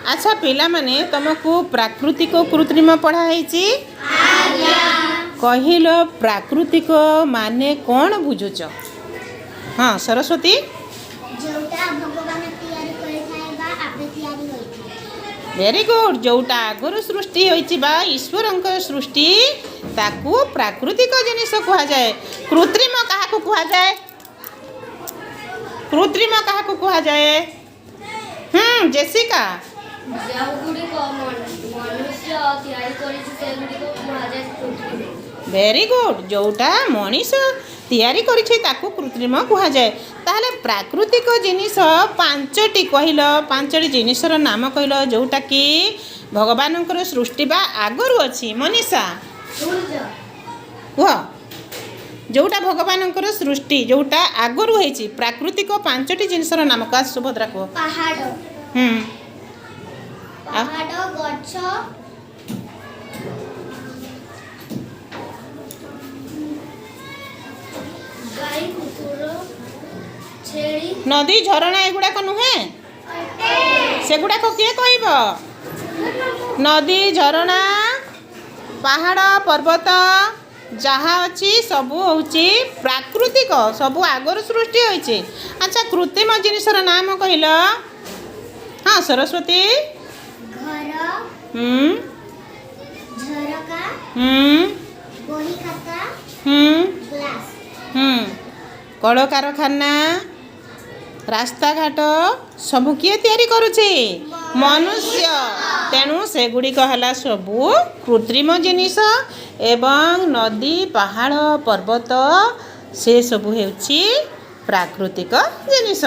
अच्छा पिला माने तुमको प्राकृतिक कृत्रिम पढ़ाई कहल प्राकृतिक माने कौन बुझुच? हाँ सरस्वती वेरी गुड। जोटा आगुरी सृष्टि होइछि बा ईश्वर सृष्टि ताकू प्राकृतिक जिनिस कहा जाए। कृत्रिम काहाकू कहा जाए? कृत्रिम काहाकू कहा जाए? Jessica very good. जोटा मनीष तैयारी करिछि ताकू कृत्रिम कहा जाए। ताहले प्राकृतिक जिनिस पांचटी कहल, पांचटी जिनिसर नाम कहल जोटा कि भगवानंकर सृष्टि बा आगरु अछि। मनीषा कह जोटा भगवानंकर सृष्टि जोटा आगरु होइछि प्राकृतिक पांचटी जिनिसर नाम का सुभद्रा कह। पहाड़ पहाड़ गछ गाई कुकुर छेड़ी नदी झरणा एगुड़ाक नुहे सेगुड़ाक किए कहब? नदी झरणा पहाड़ पर्वत जहाँ अच्छी सबू हूँ प्राकृतिक सबू आगर सृष्टि होइछे। अच्छा कृत्रिम जिनिसर नाम कहल? हाँ सरस्वती घर झरका बही खाता ग्लास कल कारखाना रास्ता घाट सबू किए तैयारी करुचे? मनुष्य। तेणु सेगुड़िक है सबू कृत्रिम जिनिस एवं नदी पहाड़ पर्वत से सबू हेउछि प्राकृतिक जिनिस।